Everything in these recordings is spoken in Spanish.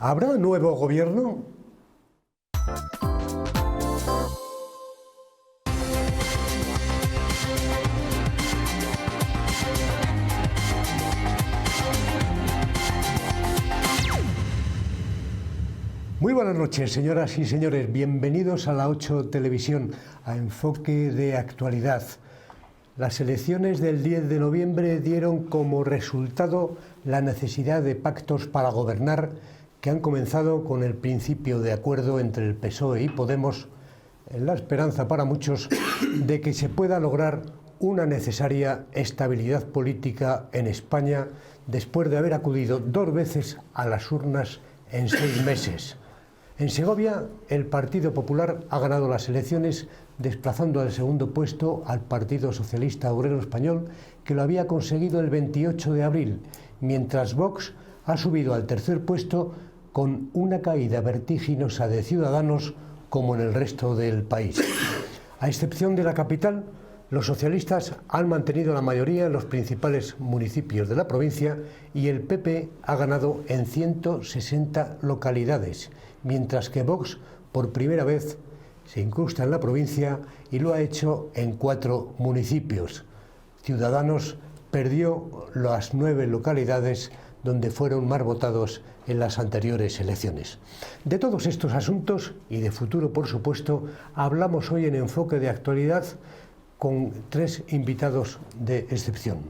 ¿Habrá nuevo gobierno? Muy buenas noches, señoras y señores. Bienvenidos a la 8 Televisión, a Enfoque de Actualidad. Las elecciones del 10 de noviembre dieron como resultado la necesidad de pactos para gobernar que han comenzado con el principio de acuerdo entre el PSOE y Podemos, en la esperanza para muchos de que se pueda lograr una necesaria estabilidad política en España después de haber acudido 2 veces a las urnas en 6 meses. En Segovia, el Partido Popular ha ganado las elecciones desplazando al segundo puesto al Partido Socialista Obrero Español, que lo había conseguido el 28 de abril, mientras Vox ha subido al tercer puesto con una caída vertiginosa de Ciudadanos como en el resto del país. A excepción de la capital, los socialistas han mantenido la mayoría en los principales municipios de la provincia y el PP ha ganado en 160 localidades, mientras que Vox, por primera vez, se incrusta en la provincia y lo ha hecho en 4 municipios. Ciudadanos perdió las 9 localidades donde fueron más votados en las anteriores elecciones. De todos estos asuntos y de futuro, por supuesto, hablamos hoy en Enfoque de Actualidad con 3 invitados de excepción.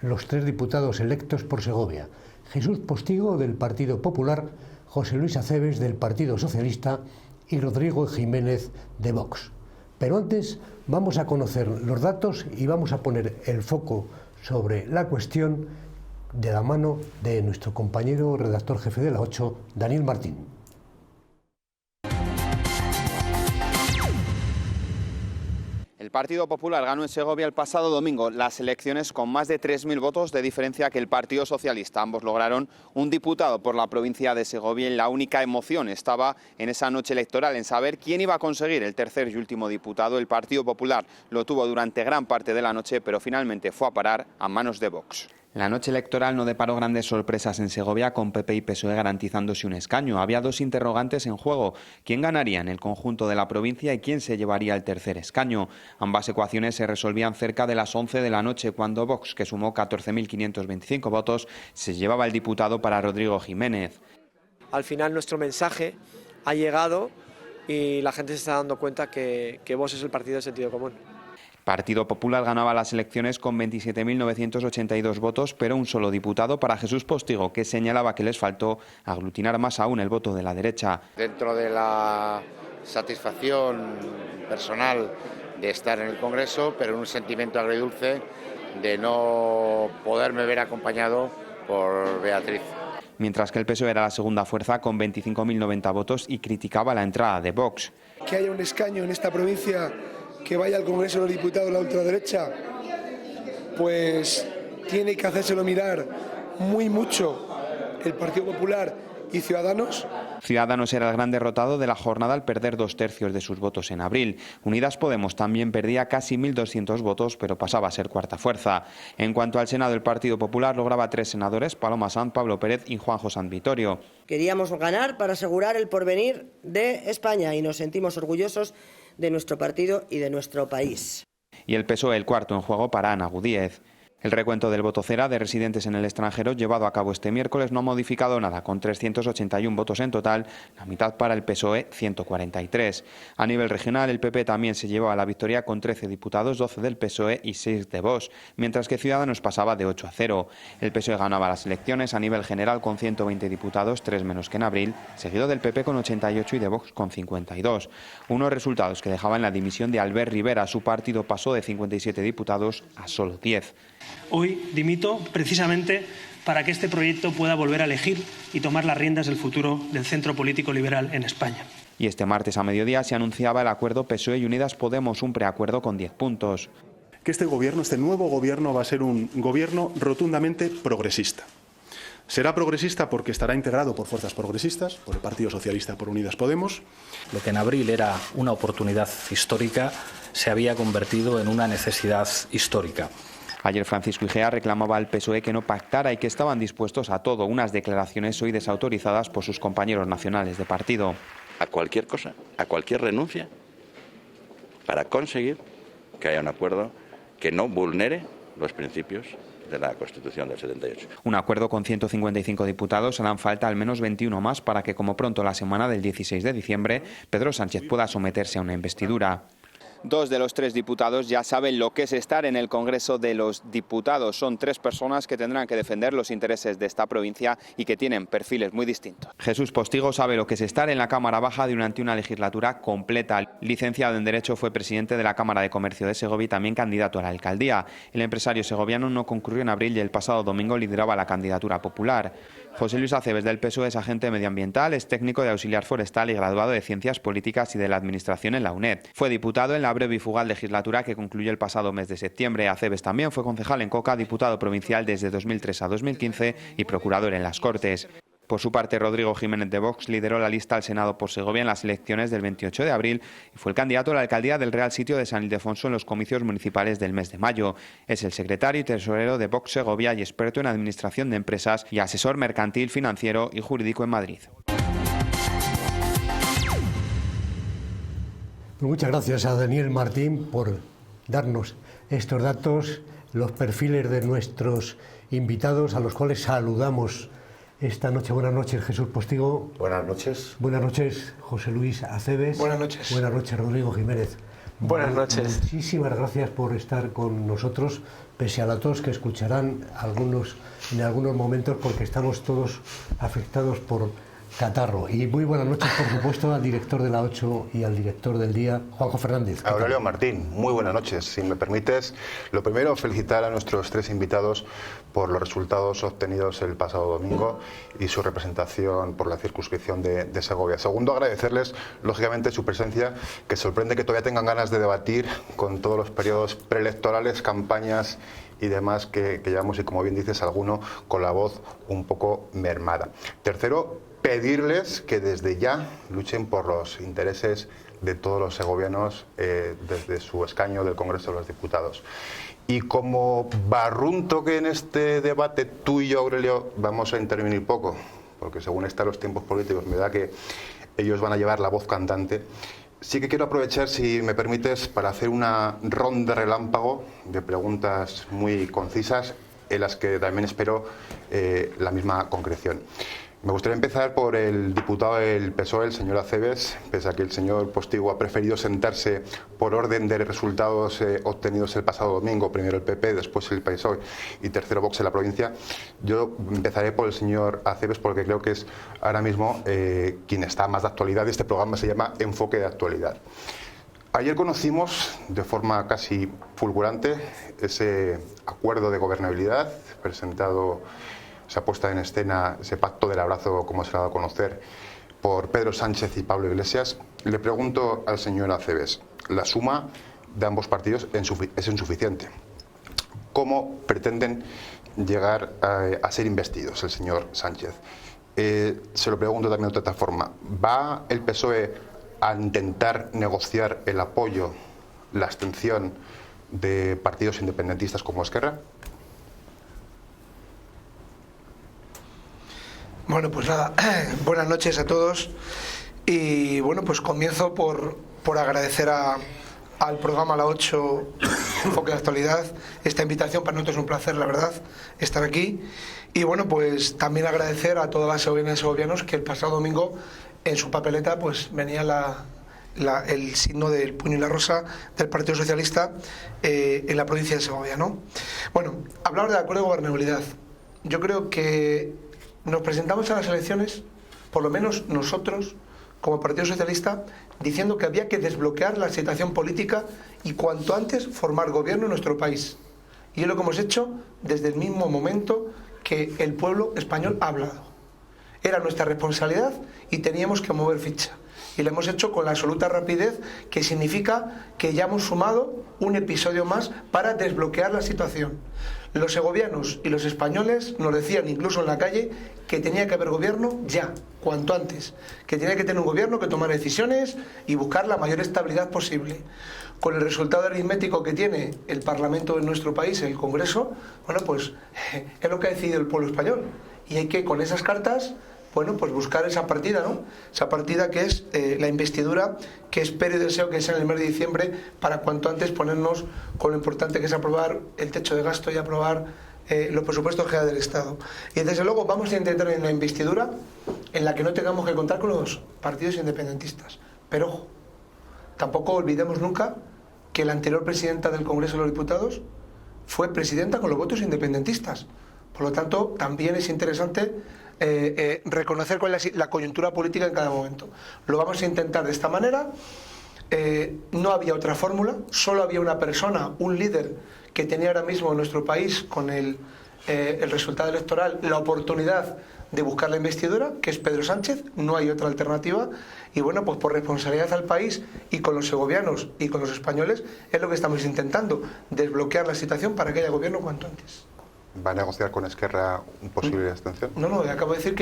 Los 3 diputados electos por Segovia: Jesús Postigo, del Partido Popular, José Luis Acebes, del Partido Socialista, y Rodrigo Jiménez, de Vox. Pero antes vamos a conocer los datos y vamos a poner el foco sobre la cuestión de la mano de nuestro compañero redactor jefe de la 8, Daniel Martín. El Partido Popular ganó en Segovia el pasado domingo las elecciones con más de 3.000 votos de diferencia que el Partido Socialista. Ambos lograron un diputado por la provincia de Segovia y la única emoción estaba en esa noche electoral, en saber quién iba a conseguir el tercer y último diputado. El Partido Popular lo tuvo durante gran parte de la noche, pero finalmente fue a parar a manos de Vox. La noche electoral no deparó grandes sorpresas en Segovia, con PP y PSOE garantizándose un escaño. Había 2 interrogantes en juego: ¿quién ganaría en el conjunto de la provincia y quién se llevaría el tercer escaño? Ambas ecuaciones se resolvían cerca de las 11 de la noche, cuando Vox, que sumó 14.525 votos, se llevaba el diputado para Rodrigo Jiménez. Al final nuestro mensaje ha llegado y la gente se está dando cuenta que Vox es el partido de sentido común. Partido Popular ganaba las elecciones con 27.982 votos, pero un solo diputado para Jesús Postigo, que señalaba que les faltó aglutinar más aún el voto de la derecha. Dentro de la satisfacción personal de estar en el Congreso, pero en un sentimiento agridulce de no poderme ver acompañado por Beatriz. Mientras que el PSOE era la segunda fuerza con 25.090 votos y criticaba la entrada de Vox. Que haya un escaño en esta provincia que vaya al Congreso de los Diputados de la ultraderecha, pues tiene que hacérselo mirar muy mucho el Partido Popular y Ciudadanos. Ciudadanos era el gran derrotado de la jornada al perder 2/3 de sus votos en abril. Unidas Podemos también perdía casi 1.200 votos, pero pasaba a ser cuarta fuerza. En cuanto al Senado, el Partido Popular lograba 3 senadores: Paloma Sanz, Pablo Pérez y Juanjo Sanvitorio. Queríamos ganar para asegurar el porvenir de España y nos sentimos orgullosos de nuestro partido y de nuestro país. Y el PSOE el cuarto en juego para Ana Gudíez. El recuento del voto cera de residentes en el extranjero llevado a cabo este miércoles no ha modificado nada, con 381 votos en total, la mitad para el PSOE, 143. A nivel regional, el PP también se llevaba la victoria con 13 diputados, 12 del PSOE y 6 de Vox, mientras que Ciudadanos pasaba de 8-0. El PSOE ganaba las elecciones a nivel general con 120 diputados, 3 menos que en abril, seguido del PP con 88 y de Vox con 52. Unos resultados que dejaban la dimisión de Albert Rivera. Su partido pasó de 57 diputados a solo 10. Hoy dimito precisamente para que este proyecto pueda volver a elegir y tomar las riendas del futuro del centro político liberal en España. Y este martes a mediodía se anunciaba el acuerdo PSOE y Unidas Podemos, un preacuerdo con 10 puntos. Que este nuevo gobierno va a ser un gobierno rotundamente progresista. Será progresista porque estará integrado por fuerzas progresistas, por el Partido Socialista, por Unidas Podemos. Lo que en abril era una oportunidad histórica se había convertido en una necesidad histórica. Ayer Francisco Igea reclamaba al PSOE que no pactara y que estaban dispuestos a todo, unas declaraciones hoy desautorizadas por sus compañeros nacionales de partido. A cualquier cosa, a cualquier renuncia, para conseguir que haya un acuerdo que no vulnere los principios de la Constitución del 78. Un acuerdo con 155 diputados. Harán falta al menos 21 más para que, como pronto la semana del 16 de diciembre, Pedro Sánchez pueda someterse a una investidura. 2 de los 3 diputados ya saben lo que es estar en el Congreso de los Diputados. Son 3 personas que tendrán que defender los intereses de esta provincia y que tienen perfiles muy distintos. Jesús Postigo sabe lo que es estar en la Cámara Baja durante una legislatura completa. Licenciado en Derecho, fue presidente de la Cámara de Comercio de Segovia y también candidato a la alcaldía. El empresario segoviano no concurrió en abril y el pasado domingo lideraba la candidatura popular. José Luis Aceves, del PSOE, es agente medioambiental, es técnico de auxiliar forestal y graduado de Ciencias Políticas y de la Administración en la UNED. Fue diputado en la breve y fugaz legislatura que concluyó el pasado mes de septiembre. Aceves también fue concejal en Coca, diputado provincial desde 2003 a 2015 y procurador en las Cortes. Por su parte, Rodrigo Jiménez de Vox lideró la lista al Senado por Segovia en las elecciones del 28 de abril y fue el candidato a la alcaldía del Real Sitio de San Ildefonso en los comicios municipales del mes de mayo. Es el secretario y tesorero de Vox Segovia y experto en administración de empresas y asesor mercantil, financiero y jurídico en Madrid. Muchas gracias a Daniel Martín por darnos estos datos, los perfiles de nuestros invitados, a los cuales saludamos esta noche. Buenas noches, Jesús Postigo. Buenas noches. Buenas noches, José Luis Aceves. Buenas noches. Buenas noches, Rodrigo Jiménez. Buenas noches. Muchísimas gracias por estar con nosotros, pese a la tos que escucharán en algunos momentos, porque estamos todos afectados por catarro. Y muy buenas noches, por supuesto, al director de la 8 y al director del día, Juanjo Fernández. Aurelio Martín, muy buenas noches. Si me permites, lo primero, felicitar a nuestros 3 invitados por los resultados obtenidos el pasado domingo y su representación por la circunscripción de Segovia. Segundo, agradecerles, lógicamente, su presencia, que sorprende que todavía tengan ganas de debatir con todos los periodos preelectorales, campañas y demás que llevamos, y como bien dices, alguno con la voz un poco mermada. Tercero, pedirles que desde ya luchen por los intereses de todos los segovianos desde su escaño del Congreso de los Diputados. Y como barrunto que en este debate tú y yo, Aurelio, vamos a intervenir poco, porque según están los tiempos políticos me da que ellos van a llevar la voz cantante, sí que quiero aprovechar, si me permites, para hacer una ronda relámpago de preguntas muy concisas en las que también espero la misma concreción. Me gustaría empezar por el diputado del PSOE, el señor Aceves, pese a que el señor Postigo ha preferido sentarse por orden de resultados obtenidos el pasado domingo, primero el PP, después el PSOE y tercero Vox en la provincia. Yo empezaré por el señor Aceves porque creo que es ahora mismo quien está más de actualidad. Este programa se llama Enfoque de Actualidad. Ayer conocimos de forma casi fulgurante ese acuerdo de gobernabilidad presentado, esa puesta en escena, ese pacto del abrazo, como se ha dado a conocer, por Pedro Sánchez y Pablo Iglesias. Le pregunto al señor Aceves, la suma de ambos partidos es insuficiente. ¿Cómo pretenden llegar a ser investidos el señor Sánchez? Se lo pregunto también de otra forma. ¿Va el PSOE a intentar negociar el apoyo, la abstención de partidos independentistas como Esquerra? Bueno, pues nada, buenas noches a todos y bueno, pues comienzo por agradecer al programa La 8 Enfoque de Actualidad esta invitación. Para nosotros es un placer, la verdad, estar aquí y bueno, pues también agradecer a todas las segovianas y segovianos que el pasado domingo en su papeleta pues venía el signo del puño y la rosa del Partido Socialista en la provincia de Segovia, ¿no? Bueno, hablar del acuerdo de gobernabilidad. Yo creo que nos presentamos a las elecciones, por lo menos nosotros, como Partido Socialista, diciendo que había que desbloquear la situación política y cuanto antes formar gobierno en nuestro país. Y es lo que hemos hecho desde el mismo momento que el pueblo español ha hablado. Era nuestra responsabilidad y teníamos que mover ficha. Y lo hemos hecho con la absoluta rapidez, que significa que ya hemos sumado un episodio más para desbloquear la situación. Los segovianos y los españoles nos decían incluso en la calle que tenía que haber gobierno ya, cuanto antes, que tenía que tener un gobierno que tomara decisiones y buscar la mayor estabilidad posible. Con el resultado aritmético que tiene el Parlamento de nuestro país, el Congreso, bueno, pues es lo que ha decidido el pueblo español. Y hay que, con esas cartas, bueno, pues buscar esa partida, ¿no? Esa partida que es la investidura, que espero y deseo que sea en el mes de diciembre, para cuanto antes ponernos con lo importante que es aprobar el techo de gasto y aprobar los presupuestos generales del Estado. Y desde luego vamos a intentar en la investidura en la que no tengamos que contar con los partidos independentistas. Pero ojo, tampoco olvidemos nunca que la anterior presidenta del Congreso de los Diputados fue presidenta con los votos independentistas. Por lo tanto, también es interesante reconocer cuál es la coyuntura política en cada momento. Lo vamos a intentar de esta manera. No había otra fórmula, solo había una persona, un líder que tenía ahora mismo en nuestro país, con el resultado electoral, la oportunidad de buscar la investidura, que es Pedro Sánchez. No hay otra alternativa. Y bueno, pues por responsabilidad al país y con los segovianos y con los españoles es lo que estamos intentando, desbloquear la situación para que haya gobierno cuanto antes. ¿Va a negociar con Esquerra un posible abstención? No, acabo de decir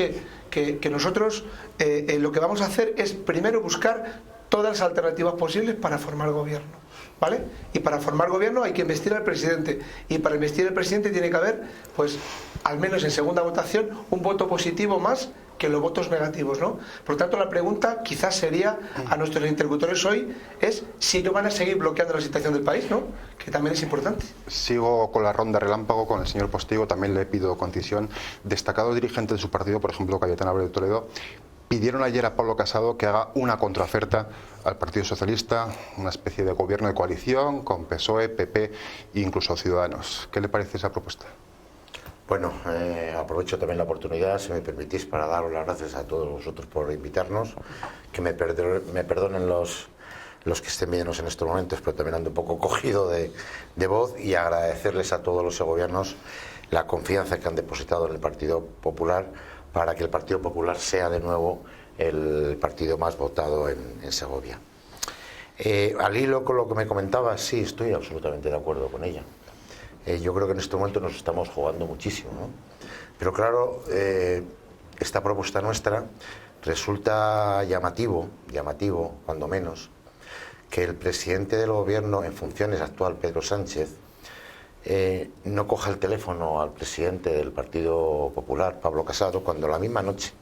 que nosotros lo que vamos a hacer es primero buscar todas las alternativas posibles para formar gobierno, ¿vale? Y para formar gobierno hay que investir al presidente, y para investir al presidente tiene que haber, pues, al menos en segunda votación, un voto positivo más que los votos negativos, ¿no? Por lo tanto, la pregunta quizás sería a nuestros interlocutores hoy es si ellos van a seguir bloqueando la situación del país, ¿no? Que también es importante. Sigo con la ronda relámpago con el señor Postigo, también le pido concisión. Destacados dirigentes de su partido, por ejemplo, Cayetano Álvarez de Toledo, pidieron ayer a Pablo Casado que haga una contraoferta al Partido Socialista, una especie de gobierno de coalición con PSOE, PP e incluso Ciudadanos. ¿Qué le parece esa propuesta? Bueno, aprovecho también la oportunidad, si me permitís, para daros las gracias a todos vosotros por invitarnos, que me perdonen los que estén viéndonos en estos momentos, pero también ando un poco cogido de voz, y agradecerles a todos los segovianos la confianza que han depositado en el Partido Popular para que el Partido Popular sea de nuevo el partido más votado en Segovia. Al hilo con lo que me comentaba, sí, estoy absolutamente de acuerdo con ella. Yo creo que en este momento nos estamos jugando muchísimo, ¿no? Pero claro, esta propuesta nuestra resulta llamativo, cuando menos, que el presidente del gobierno en funciones actual, Pedro Sánchez, no coja el teléfono al presidente del Partido Popular, Pablo Casado, cuando la misma noche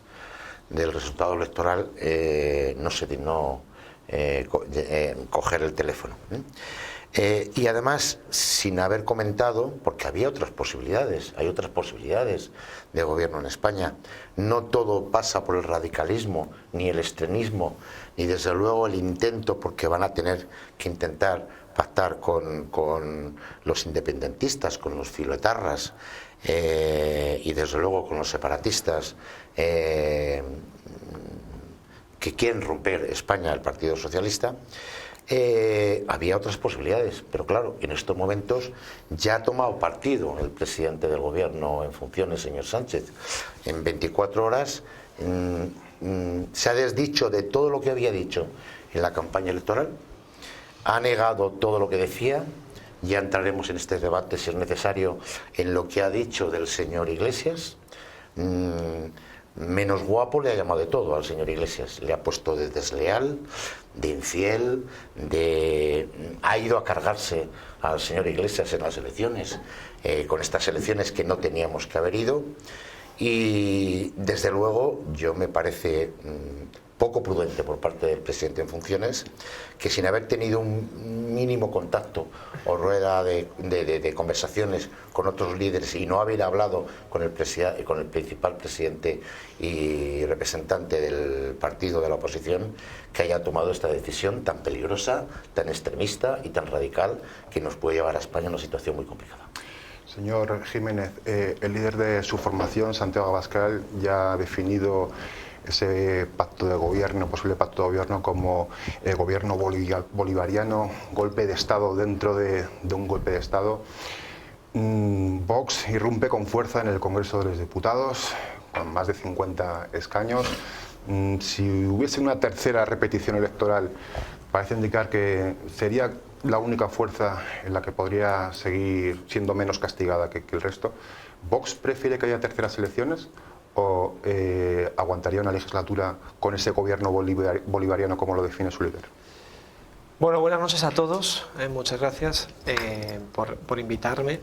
del resultado electoral no se dignó coger el teléfono. Y además, sin haber comentado, porque había otras posibilidades, hay otras posibilidades de gobierno en España. No todo pasa por el radicalismo, ni el extremismo, ni desde luego el intento, porque van a tener que intentar pactar con los independentistas, con los filoetarras y desde luego con los separatistas que quieren romper España, el Partido Socialista. Había otras posibilidades, pero claro, en estos momentos ya ha tomado partido el presidente del gobierno en funciones, señor Sánchez. En 24 horas se ha desdicho de todo lo que había dicho en la campaña electoral, ha negado todo lo que decía. Ya entraremos en este debate, si es necesario, en lo que ha dicho del señor Iglesias. Menos guapo le ha llamado de todo al señor Iglesias. Le ha puesto de desleal, de infiel, ha ido a cargarse al señor Iglesias en las elecciones, con estas elecciones que no teníamos que haber ido. Y desde luego yo me parece poco prudente por parte del presidente en funciones que, sin haber tenido un mínimo contacto o rueda de conversaciones con otros líderes y no haber hablado con el principal presidente y representante del partido de la oposición, que haya tomado esta decisión tan peligrosa, tan extremista y tan radical, que nos puede llevar a España a una situación muy complicada. Señor Jiménez, el líder de su formación, Santiago Abascal, ya ha definido ese pacto de gobierno, posible pacto de gobierno, como gobierno bolivariano, golpe de Estado dentro de un golpe de Estado. Vox irrumpe con fuerza en el Congreso de los Diputados, con más de 50 escaños. Si hubiese una tercera repetición electoral, parece indicar que sería la única fuerza en la que podría seguir siendo menos castigada que el resto. ¿Vox prefiere que haya terceras elecciones o aguantaría una legislatura con ese gobierno bolivariano como lo define su líder? Bueno, buenas noches a todos. Muchas gracias por invitarme.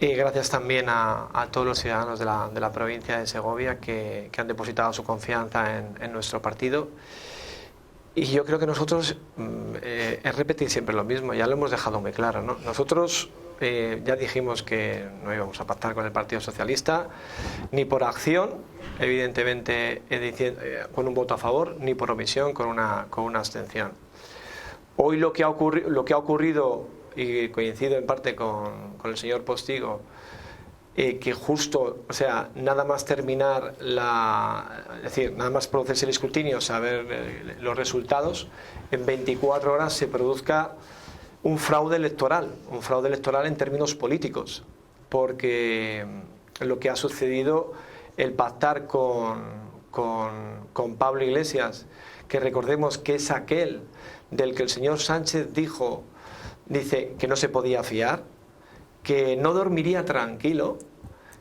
Y gracias también a todos los ciudadanos de la provincia de Segovia que han depositado su confianza en nuestro partido. Y yo creo que nosotros, es repetir siempre lo mismo, ya lo hemos dejado muy claro, ¿no? Nosotros ya dijimos que no íbamos a pactar con el Partido Socialista, ni por acción, evidentemente con un voto a favor, ni por omisión con una abstención. Hoy lo que ha ocurrido, y coincido en parte con el señor Postigo, que justo, o sea, nada más terminar es decir, nada más producirse el escrutinio, saber los resultados, en 24 horas se produzca un fraude electoral en términos políticos, porque lo que ha sucedido, el pactar con Pablo Iglesias, que recordemos que es aquel del que el señor Sánchez dice que no se podía fiar, que no dormiría tranquilo,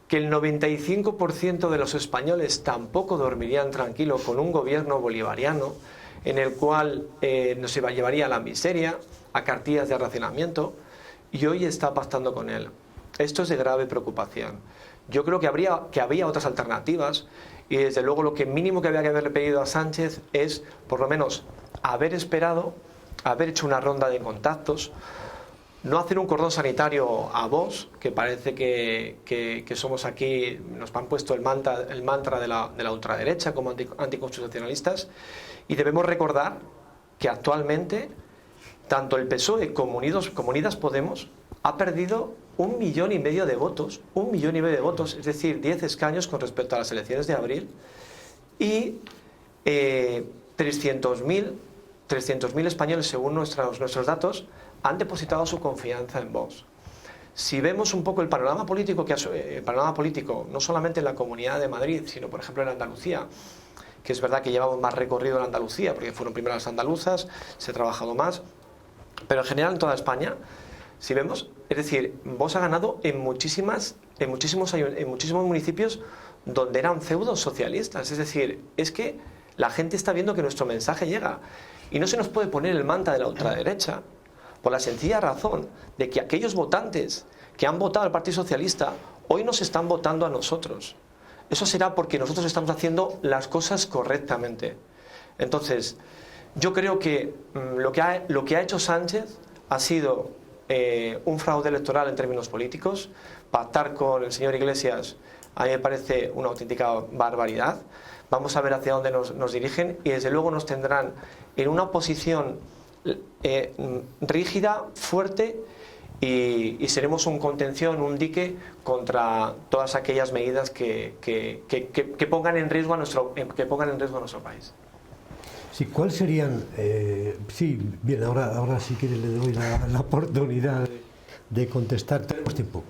que el 95% de los españoles tampoco dormirían tranquilo con un gobierno bolivariano en el cual nos llevaría a la miseria, a cartillas de racionamiento, y hoy está pactando con él. Esto es de grave preocupación. Yo creo que había otras alternativas, y desde luego lo que mínimo que había que haberle pedido a Sánchez es por lo menos haber esperado, haber hecho una ronda de contactos, no hacer un cordón sanitario a Vox, que parece que somos aquí, nos han puesto el mantra de la ultraderecha como anticonstitucionalistas, y debemos recordar que actualmente tanto el PSOE como Unidas Podemos ha perdido 1,5 millones de votos, es decir, 10 escaños con respecto a las elecciones de abril, y 300.000 españoles, según nuestros datos, han depositado su confianza en Vox. Si vemos un poco el panorama político, no solamente en la Comunidad de Madrid, sino por ejemplo en Andalucía, que es verdad que llevamos más recorrido en Andalucía, porque fueron primero las andaluzas, se ha trabajado más, pero en general en toda España, si vemos, es decir, Vox ha ganado en muchísimos municipios donde eran feudos socialistas, es decir, es que la gente está viendo que nuestro mensaje llega, y no se nos puede poner el manta de la ultraderecha, por la sencilla razón de que aquellos votantes que han votado al Partido Socialista hoy nos están votando a nosotros. Eso será porque nosotros estamos haciendo las cosas correctamente. Entonces, yo creo que lo que ha hecho Sánchez ha sido un fraude electoral en términos políticos. Pactar con el señor Iglesias a mí me parece una auténtica barbaridad. Vamos a ver hacia dónde nos dirigen, y desde luego nos tendrán en una posición rígida, fuerte, y seremos un contención, un dique contra todas aquellas medidas que pongan en riesgo a nuestro país. Sí, ¿cuál serían? Sí, bien, ahora sí que le doy la oportunidad de contestar. Tenemos tiempo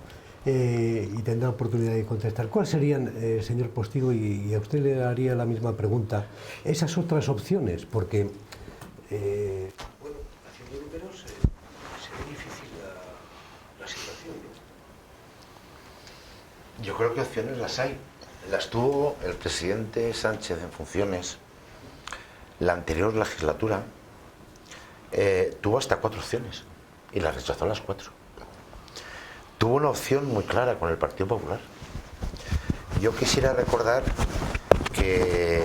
y tendrá oportunidad de contestar. ¿Cuáles serían, señor Postigo, y a usted le haría la misma pregunta, esas otras opciones? Porque haciendo números se ve difícil la situación, ¿no? Yo creo que opciones las hay. Las tuvo el presidente Sánchez en funciones la anterior legislatura. Tuvo hasta 4 opciones y las rechazó las 4. Tuvo una opción muy clara con el Partido Popular. Yo quisiera recordar que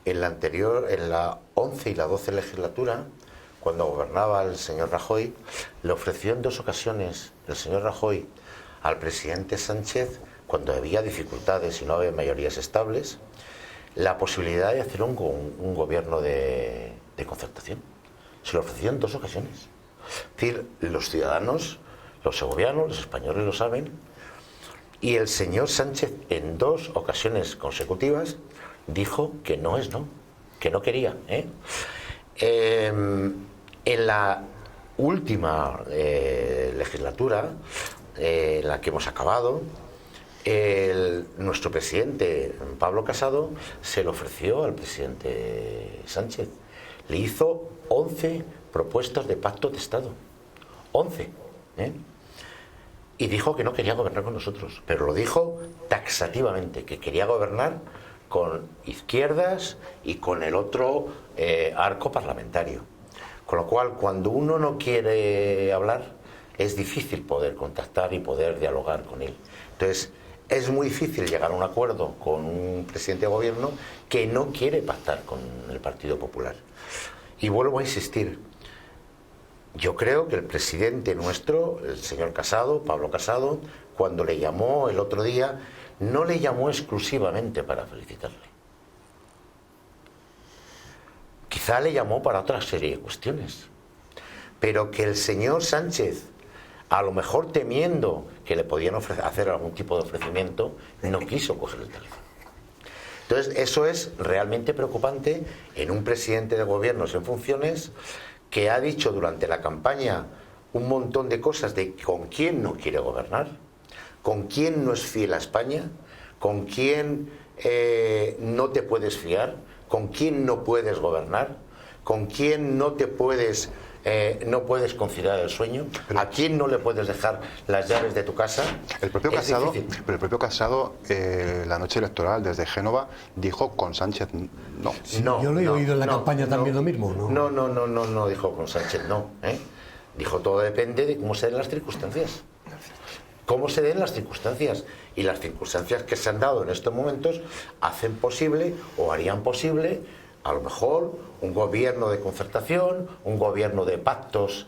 en la 11 y la 12 legislatura, cuando gobernaba el señor Rajoy, le ofreció en 2 ocasiones el señor Rajoy al presidente Sánchez, cuando había dificultades y no había mayorías estables, la posibilidad de hacer un gobierno de concertación. Se lo ofreció en 2 ocasiones. Es decir, los ciudadanos, los segovianos, los españoles lo saben, y el señor Sánchez en 2 ocasiones consecutivas dijo que no es no, que no quería. En la última legislatura, en la que hemos acabado, nuestro presidente Pablo Casado se lo ofreció al presidente Sánchez. le hizo 11 propuestas de pacto de Estado. 11. Y dijo que no quería gobernar con nosotros, pero lo dijo taxativamente, que quería gobernar con izquierdas y con el otro arco parlamentario. Con lo cual, cuando uno no quiere hablar, es difícil poder contactar y poder dialogar con él. Entonces, es muy difícil llegar a un acuerdo con un presidente de gobierno que no quiere pactar con el Partido Popular. Y vuelvo a insistir, yo creo que el presidente nuestro, el señor Casado, Pablo Casado, cuando le llamó el otro día, no le llamó exclusivamente para felicitarle. Quizá le llamó para otra serie de cuestiones. Pero que el señor Sánchez, a lo mejor temiendo que le podían hacer algún tipo de ofrecimiento, no quiso coger el teléfono. Entonces, eso es realmente preocupante en un presidente de gobiernos en funciones que ha dicho durante la campaña un montón de cosas de con quién no quiere gobernar, con quién no es fiel a España, con quién no te puedes fiar, con quién no puedes gobernar, con quién no te puedes... no puedes conciliar el sueño, a quién no le puedes dejar las llaves de tu casa. El propio Casado, la noche electoral desde Génova dijo con Sánchez no. Sí, yo lo he oído en la campaña también lo mismo. No dijo con Sánchez no. Dijo todo depende de cómo se den las circunstancias. Cómo se den las circunstancias. Y las circunstancias que se han dado en estos momentos hacen posible o harían posible a lo mejor un gobierno de concertación, un gobierno de pactos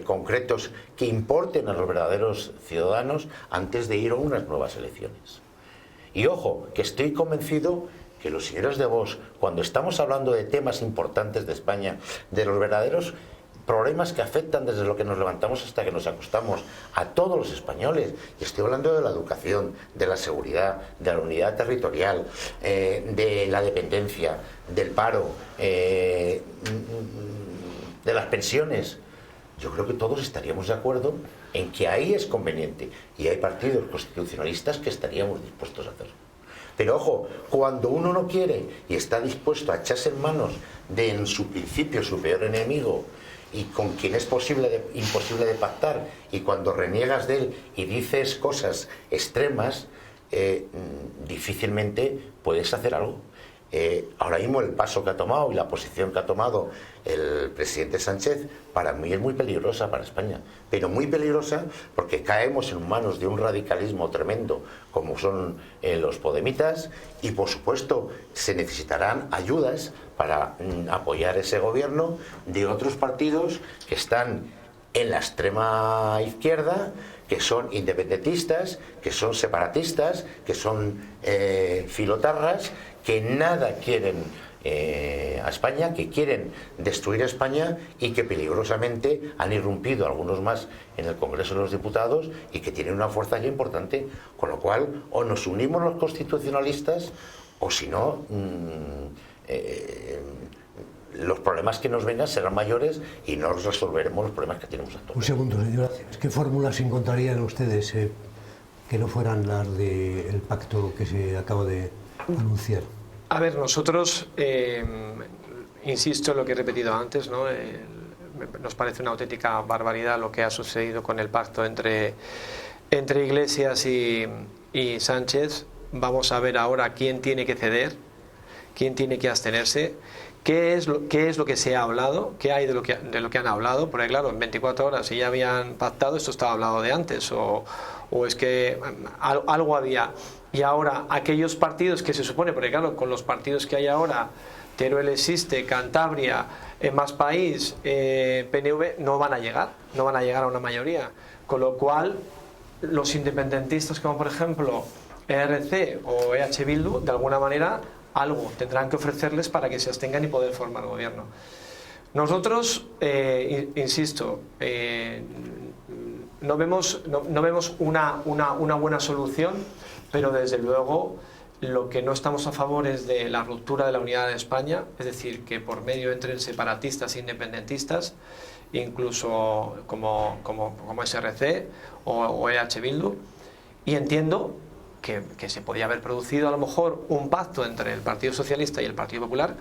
concretos que importen a los verdaderos ciudadanos antes de ir a unas nuevas elecciones. Y ojo, que estoy convencido que los señores de Vox, cuando estamos hablando de temas importantes de España, de los verdaderos problemas que afectan desde lo que nos levantamos hasta que nos acostamos a todos los españoles, y estoy hablando de la educación, de la seguridad, de la unidad territorial, de la dependencia, del paro, de las pensiones, yo creo que todos estaríamos de acuerdo en que ahí es conveniente, y hay partidos constitucionalistas que estaríamos dispuestos a hacerlo. Pero ojo, cuando uno no quiere y está dispuesto a echarse en manos de en su principio su peor enemigo y con quien es imposible de pactar, y cuando reniegas de él y dices cosas extremas, difícilmente puedes hacer algo. Ahora mismo el paso que ha tomado y la posición que ha tomado el presidente Sánchez para mí es muy peligrosa para España, pero muy peligrosa porque caemos en manos de un radicalismo tremendo como son los podemitas, y por supuesto se necesitarán ayudas para apoyar ese gobierno de otros partidos que están en la extrema izquierda, que son independentistas, que son separatistas, que son filotarras, que nada quieren a España, que quieren destruir a España y que peligrosamente han irrumpido algunos más en el Congreso de los Diputados y que tienen una fuerza ya importante, con lo cual o nos unimos los constitucionalistas o si no los problemas que nos vengan serán mayores y no resolveremos los problemas que tenemos actualmente. Un segundo, señora. ¿Qué fórmulas encontrarían ustedes que no fueran las del pacto que se acaba de anunciar? A ver, nosotros, insisto en lo que he repetido antes, ¿no? Nos parece una auténtica barbaridad lo que ha sucedido con el pacto entre Iglesias y Sánchez. Vamos a ver ahora quién tiene que ceder, quién tiene que abstenerse, qué es lo que se ha hablado, qué hay de lo que han hablado, porque claro, en 24 horas si ya habían pactado, esto estaba hablado de antes, o es que algo había. Y ahora aquellos partidos que se supone, porque claro, con los partidos que hay ahora, Teruel existe, Cantabria, Más País, PNV, no van a llegar a una mayoría. Con lo cual, los independentistas como por ejemplo ERC o EH Bildu, de alguna manera, algo tendrán que ofrecerles para que se abstengan y poder formar gobierno. Nosotros, insisto, no vemos una buena solución, pero desde luego lo que no estamos a favor es de la ruptura de la unidad de España, es decir, que por medio entren separatistas e independentistas, incluso como SRC o EH Bildu, y entiendo que se podía haber producido a lo mejor un pacto entre el Partido Socialista y el Partido Popular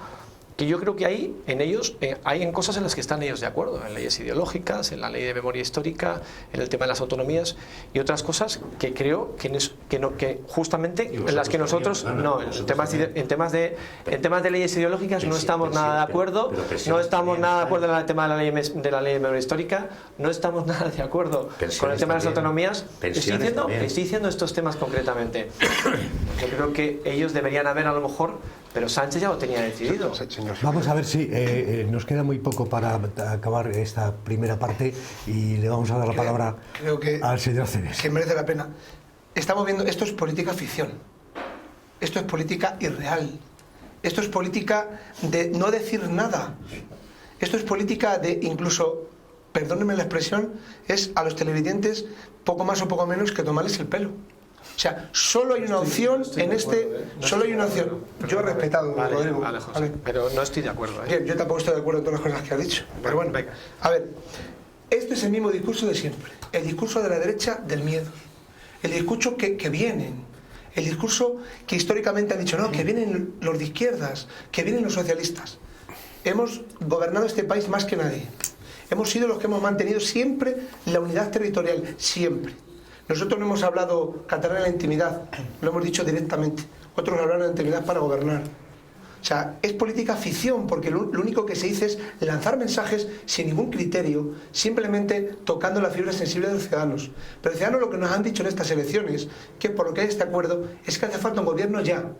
que yo creo que hay en ellos, hay en cosas en las que están ellos de acuerdo, en leyes ideológicas, en la ley de memoria histórica, en el tema de las autonomías y otras cosas que creo que justamente en las que nosotros no, en temas de leyes ideológicas no estamos nada de acuerdo, no estamos nada de acuerdo en el tema de la ley de memoria histórica, no estamos nada de acuerdo con el tema de las autonomías. Estoy diciendo estos temas concretamente. Yo creo que ellos deberían haber a lo mejor, pero Sánchez ya lo tenía decidido. Vamos a ver si nos queda muy poco para acabar esta primera parte y le vamos a dar la palabra al señor Cebes. Que merece la pena. Estamos viendo, esto es política ficción, esto es política irreal, esto es política de no decir nada, esto es política de incluso, perdónenme la expresión, es a los televidentes poco más o poco menos que tomarles el pelo. O sea, solo hay una opción en este... Solo hay una opción. Yo he respetado, Rodrigo. Vale, José, pero no estoy de acuerdo. Bien, yo tampoco estoy de acuerdo en todas las cosas que has dicho. Pero bueno, a ver, este es el mismo discurso de siempre. El discurso de la derecha del miedo. El discurso que vienen. El discurso que históricamente han dicho, no, que vienen los de izquierdas, que vienen los socialistas. Hemos gobernado este país más que nadie. Hemos sido los que hemos mantenido siempre la unidad territorial, siempre. Nosotros no hemos hablado catalán en la intimidad, lo hemos dicho directamente. Otros hablaron de intimidad para gobernar. O sea, es política ficción, porque lo único que se dice es lanzar mensajes sin ningún criterio, simplemente tocando la fibra sensible de los ciudadanos. Pero los ciudadanos lo que nos han dicho en estas elecciones, que por lo que hay este acuerdo, es que hace falta un gobierno ya.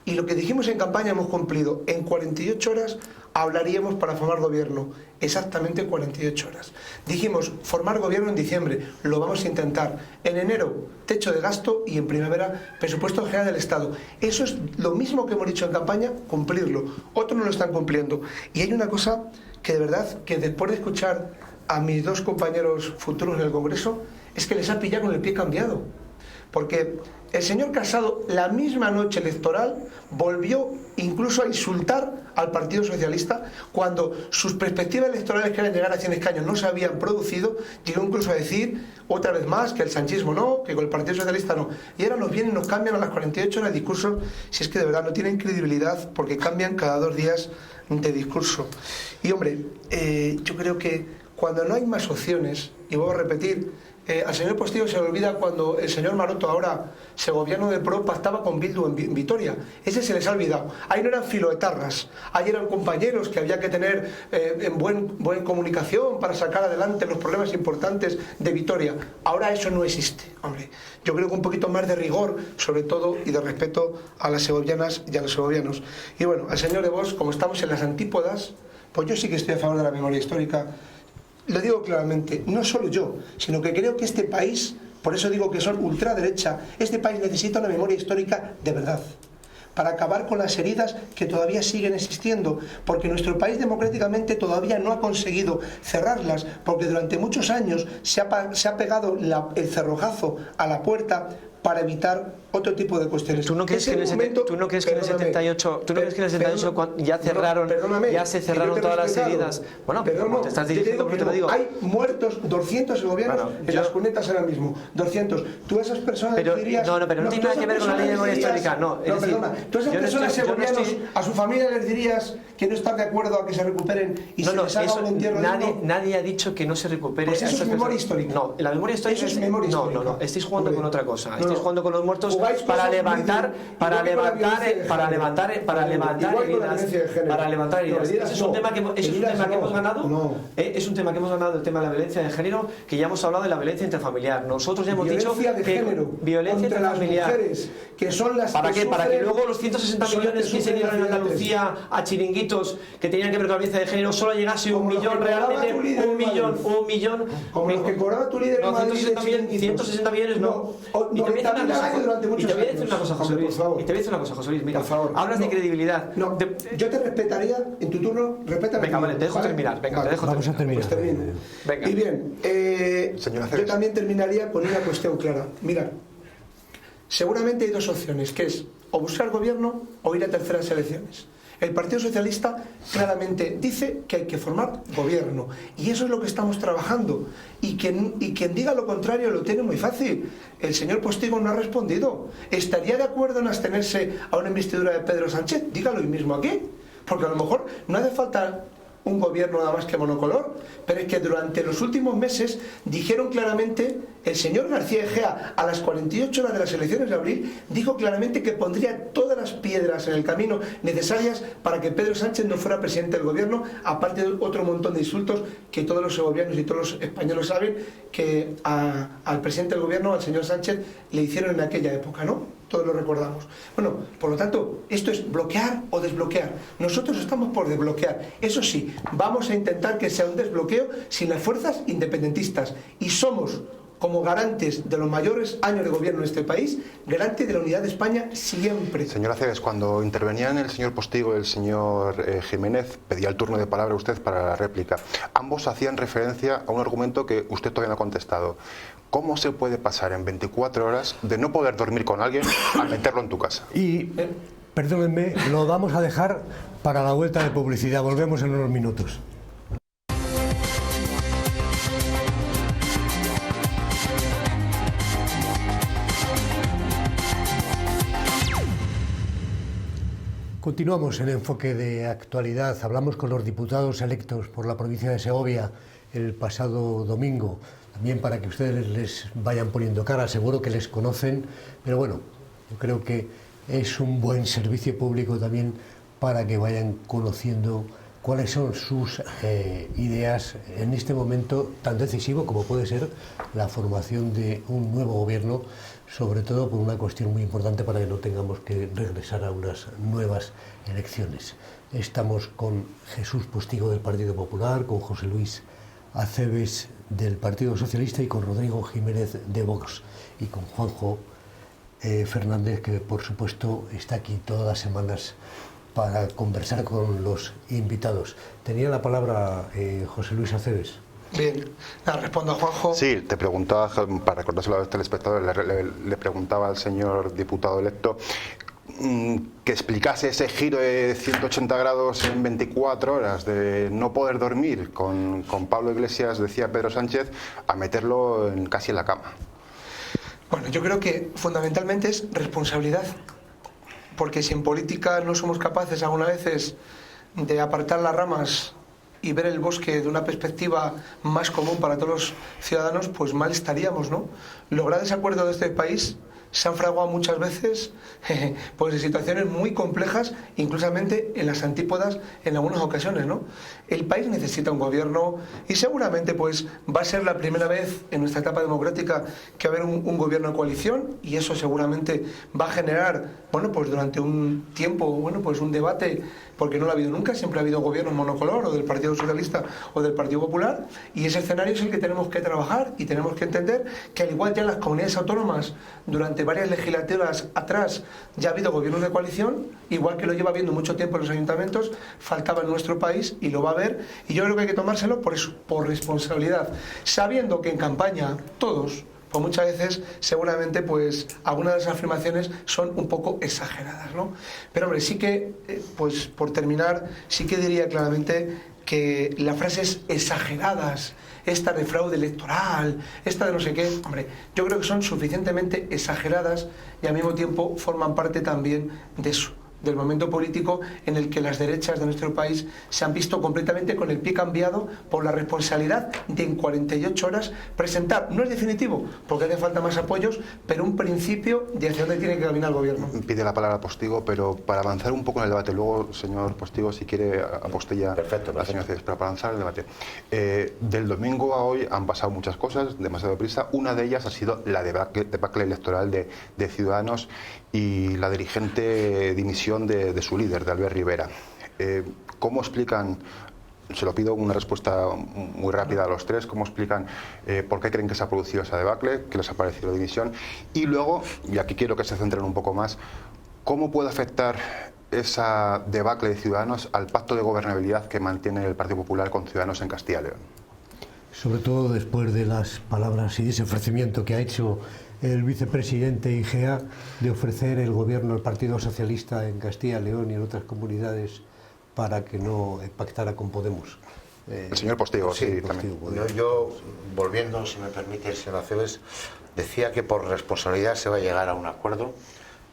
Y lo que dijimos en campaña hemos cumplido. En 48 horas hablaríamos para formar gobierno. Exactamente 48 horas. Dijimos formar gobierno en diciembre. Lo vamos a intentar. En enero, techo de gasto y en primavera, presupuesto general del Estado. Eso es lo mismo que hemos dicho en campaña, cumplirlo. Otros no lo están cumpliendo. Y hay una cosa que de verdad, que después de escuchar a mis dos compañeros futuros en el Congreso, es que les ha pillado con el pie cambiado. Porque el señor Casado, la misma noche electoral, volvió incluso a insultar al Partido Socialista cuando sus perspectivas electorales, que eran llegar a 100 escaños, no se habían producido. Llegó incluso a decir, otra vez más, que el sanchismo no, que con el Partido Socialista no. Y ahora nos vienen y nos cambian a las 48 horas de discurso, si es que de verdad no tienen credibilidad, porque cambian cada 2 días de discurso. Y hombre, yo creo que cuando no hay más opciones, y vuelvo a repetir, al señor Postigo se le olvida cuando el señor Maroto, ahora segoviano del PRO, pactaba con Bildu en Vitoria. Ese se les ha olvidado. Ahí no eran filoetarras, ahí eran compañeros que había que tener en buena comunicación para sacar adelante los problemas importantes de Vitoria. Ahora eso no existe, hombre. Yo creo que un poquito más de rigor, sobre todo, y de respeto a las segovianas y a los segovianos. Y bueno, al señor de Bosch, como estamos en las antípodas, pues yo sí que estoy a favor de la memoria histórica. Lo digo claramente, no solo yo, sino que creo que este país, por eso digo que son ultraderecha, este país necesita una memoria histórica de verdad, para acabar con las heridas que todavía siguen existiendo, porque nuestro país democráticamente todavía no ha conseguido cerrarlas, porque durante muchos años se ha pegado el cerrojazo a la puerta para evitar otro tipo de cuestiones. ¿Tú no crees que en el 78 ya se cerraron todas las heridas? Bueno, pero te estás diciendo, pero te lo digo. Hay muertos 200 segovianos en las cunetas ahora mismo. 200. Tú a esas personas les dirías... No, pero no tiene nada que ver con la ley de memoria histórica. No, es decir, tú a esas personas segovianos, a su familia les dirías que no están de acuerdo a que se recuperen y se les haga un entierro. Nadie ha dicho que no se recupere. Pues eso es memoria histórica. No, la memoria histórica es memoria histórica. No, estáis jugando con otra cosa. Estáis jugando con los muertos para levantar heridas. Ese es un tema que hemos ganado. Es un tema que hemos ganado, el tema de la violencia de género, que ya hemos hablado de la violencia intrafamiliar. Nosotros ya hemos dicho que violencia intrafamiliar, que son las ¿para qué? Para que luego los 160 millones que se dieron en Andalucía a chiringuitos que tenían que ver con la violencia de género solo llegase un millón realmente, un millón, como los que cobraba tu líder en Madrid, 160 millones no. Y te voy a decir una cosa, José Luis, mira, hablas de credibilidad. No, yo te respetaría en tu turno, respétame. Venga, vale, te dejo terminar. Vamos a terminar. Pues termino. Venga. Y bien, yo también terminaría con una cuestión clara. Mira, seguramente hay 2 opciones, que es o buscar gobierno o ir a terceras elecciones. El Partido Socialista claramente dice que hay que formar gobierno y eso es lo que estamos trabajando, y quien diga lo contrario lo tiene muy fácil. El señor Postigo no ha respondido. ¿Estaría de acuerdo en abstenerse a una investidura de Pedro Sánchez? Dígalo hoy mismo aquí. porque a lo mejor no hace falta un gobierno nada más que monocolor, pero es que durante los últimos meses dijeron claramente, el señor García Egea a las 48 horas de las elecciones de abril dijo claramente que pondría todas las piedras en el camino necesarias para que Pedro Sánchez no fuera presidente del gobierno, aparte de otro montón de insultos que todos los segovianos y todos los españoles saben que al presidente del gobierno, al señor Sánchez, le hicieron en aquella época, ¿no? Todos lo recordamos. Bueno, por lo tanto, esto es bloquear o desbloquear. Nosotros estamos por desbloquear. Eso sí, vamos a intentar que sea un desbloqueo sin las fuerzas independentistas. Y somos, como garantes de los mayores años de gobierno en este país, garantes de la unidad de España siempre. Señor Aceves, cuando intervenían el señor Postigo y el señor Jiménez, pedía el turno de palabra a usted para la réplica. Ambos hacían referencia a un argumento que usted todavía no ha contestado. ¿Cómo se puede pasar en 24 horas de no poder dormir con alguien a meterlo en tu casa? Y, perdónenme, lo vamos a dejar para la vuelta de publicidad. Volvemos en unos minutos. Continuamos en Enfoque de Actualidad. Hablamos con los diputados electos por la provincia de Segovia el pasado domingo. También para que ustedes les vayan poniendo cara, seguro que les conocen, pero bueno, yo creo que es un buen servicio público también para que vayan conociendo cuáles son sus ideas en este momento tan decisivo como puede ser la formación de un nuevo gobierno, sobre todo por una cuestión muy importante para que no tengamos que regresar a unas nuevas elecciones. Estamos con Jesús Postigo del Partido Popular, con José Luis Aceves del Partido Socialista y con Rodrigo Jiménez de Vox y con Juanjo Fernández, que por supuesto está aquí todas las semanas para conversar con los invitados. Tenía la palabra José Luis Aceves. Bien, respondo a Juanjo. Sí, te preguntaba, para recordárselo a los telespectadores, le preguntaba al señor diputado electo que explicase ese giro de 180 grados en 24 horas de no poder dormir con Pablo Iglesias, decía Pedro Sánchez, a meterlo casi en la cama. Bueno, yo creo que fundamentalmente es responsabilidad, porque si en política no somos capaces algunas veces de apartar las ramas y ver el bosque de una perspectiva más común para todos los ciudadanos, pues mal estaríamos, ¿no? Lograr ese acuerdo de este país se han fraguado muchas veces pues en situaciones muy complejas, inclusivamente en las antípodas en algunas ocasiones, ¿no? El país necesita un gobierno y seguramente pues va a ser la primera vez en nuestra etapa democrática que va a haber un gobierno de coalición, y eso seguramente va a generar, bueno, pues durante un tiempo, bueno, pues un debate, porque no lo ha habido nunca, siempre ha habido gobiernos monocolor o del Partido Socialista o del Partido Popular, y ese escenario es el que tenemos que trabajar y tenemos que entender que al igual ya en las comunidades autónomas durante varias legislaturas atrás ya ha habido gobiernos de coalición, igual que lo lleva habiendo mucho tiempo en los ayuntamientos, faltaba en nuestro país y lo va a haber, y yo creo que hay que tomárselo por eso, por responsabilidad, sabiendo que en campaña todos, pues muchas veces seguramente pues algunas de las afirmaciones son un poco exageradas, ¿no? Pero hombre, sí que, pues por terminar, sí que diría claramente que las frases exageradas, esta de fraude electoral, esta de no sé qué, hombre, yo creo que son suficientemente exageradas y al mismo tiempo forman parte también de eso, del momento político en el que las derechas de nuestro país se han visto completamente con el pie cambiado por la responsabilidad de en 48 horas presentar, no es definitivo, porque hace falta más apoyos, pero un principio de hacia dónde tiene que caminar el gobierno. Pide la palabra Postigo, pero para avanzar un poco en el debate, luego, señor Postigo, si quiere, apostilla la señora César, pero para avanzar el debate. Del domingo a hoy han pasado muchas cosas, demasiado prisa. Una de ellas ha sido la debacle electoral de Ciudadanos y la dirigente dimisión de su líder, de Albert Rivera. ¿Cómo explican, se lo pido una respuesta muy rápida a los tres, cómo explican por qué creen que se ha producido esa debacle, qué les ha parecido la dimisión? Y luego, y aquí quiero que se centren un poco más, ¿cómo puede afectar esa debacle de Ciudadanos al pacto de gobernabilidad que mantiene el Partido Popular con Ciudadanos en Castilla y León? Sobre todo después de las palabras y ese ofrecimiento que ha hecho el vicepresidente Igea de ofrecer el gobierno al Partido Socialista en Castilla y León y en otras comunidades para que no pactara con Podemos. El señor Postigo, sí, también. Yo, volviendo, si me permite, señor Aceves, decía que por responsabilidad se va a llegar a un acuerdo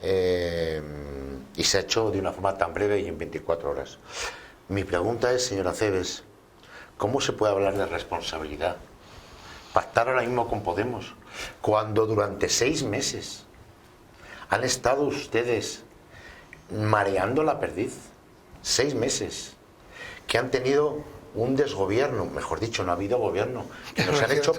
y se ha hecho de una forma tan breve y en 24 horas. Mi pregunta es, señora Acebes, ¿cómo se puede hablar de responsabilidad? Pactar ahora mismo con Podemos, cuando durante 6 meses han estado ustedes mareando la perdiz. 6 meses. Que han tenido un desgobierno, mejor dicho, no ha habido gobierno, que nos han hecho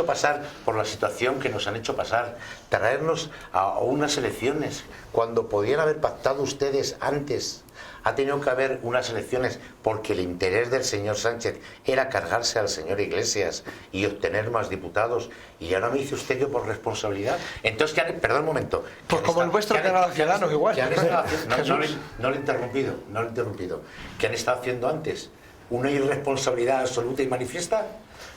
pasar por la situación que nos han hecho pasar, traernos a unas elecciones cuando podían haber pactado ustedes antes. Ha tenido que haber unas elecciones porque el interés del señor Sánchez era cargarse al señor Iglesias y obtener más diputados, y ahora me dice usted que por responsabilidad. Entonces, perdón un momento. Pues como el vuestro canal a Ciudadanos igual. No lo he interrumpido. ¿Qué han estado haciendo antes? ¿Una irresponsabilidad absoluta y manifiesta?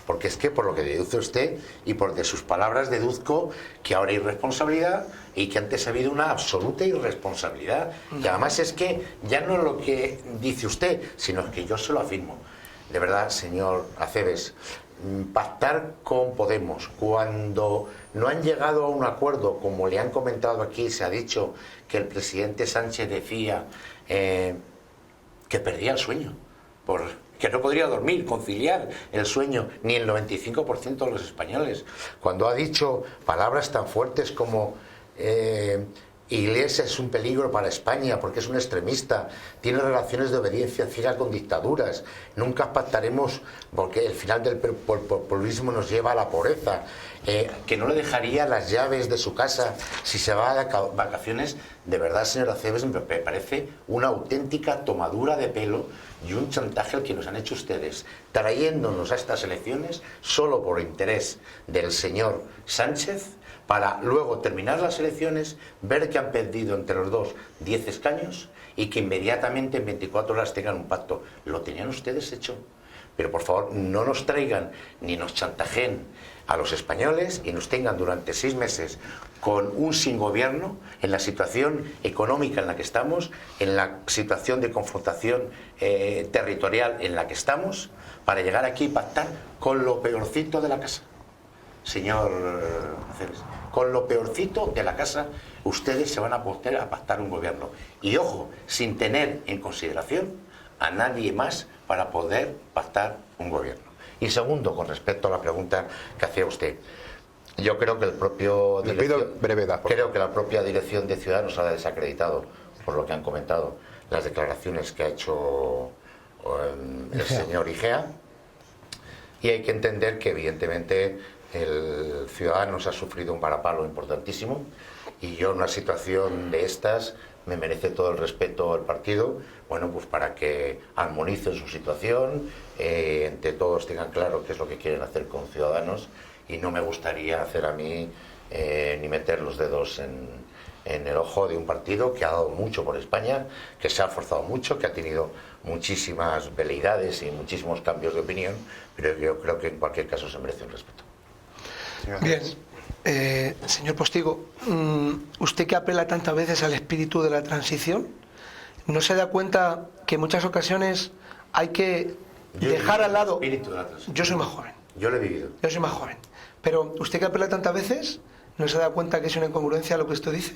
Porque es que por lo que deduce usted y por de sus palabras deduzco que ahora hay irresponsabilidad y que antes ha habido una absoluta irresponsabilidad. Y además es que ya no es lo que dice usted, sino que yo se lo afirmo. De verdad, señor Acebes, pactar con Podemos cuando no han llegado a un acuerdo, como le han comentado aquí, se ha dicho que el presidente Sánchez decía que perdía el sueño, que no podría dormir, conciliar el sueño, ni el 95% de los españoles. Cuando ha dicho palabras tan fuertes como Iglesias es un peligro para España porque es un extremista, tiene relaciones de obediencia ciega con dictaduras, nunca pactaremos porque el final del populismo nos lleva a la pobreza, que no le dejaría las llaves de su casa si se va de vacaciones. De verdad, señora Acebes, me parece una auténtica tomadura de pelo y un chantaje al que nos han hecho ustedes, trayéndonos a estas elecciones solo por interés del señor Sánchez, para luego terminar las elecciones, ver que han perdido entre los dos 10 escaños y que inmediatamente en 24 horas tengan un pacto. Lo tenían ustedes hecho. Pero por favor, no nos traigan ni nos chantajeen a los españoles y nos tengan durante 6 meses con un sin gobierno, en la situación económica en la que estamos, en la situación de confrontación territorial en la que estamos, para llegar aquí y pactar con lo peorcito de la casa. Señor Acebes, con lo peorcito de la casa ustedes se van a poner a pactar un gobierno. Y ojo, sin tener en consideración a nadie más para poder pactar un gobierno. Y segundo, con respecto a la pregunta que hacía usted, yo creo que creo que la propia dirección de Ciudadanos ha desacreditado, por lo que han comentado, las declaraciones que ha hecho el señor Igea, y hay que entender que evidentemente el Ciudadanos ha sufrido un varapalo importantísimo, y yo en una situación de estas me merece todo el respeto el partido, bueno, pues para que armonicen su situación, entre todos tengan claro qué es lo que quieren hacer con Ciudadanos, y no me gustaría hacer a mí ni meter los dedos en el ojo de un partido que ha dado mucho por España, que se ha esforzado mucho, que ha tenido muchísimas veleidades y muchísimos cambios de opinión, pero yo creo que en cualquier caso se merece un respeto. Bien, señor Postigo, usted que apela tantas veces al espíritu de la transición, ¿no se da cuenta que en muchas ocasiones hay que dejar al lado? Yo soy más joven. Yo lo he vivido. Yo soy más joven. Pero usted que apela tantas veces, ¿no se da cuenta que es una incongruencia lo que usted dice?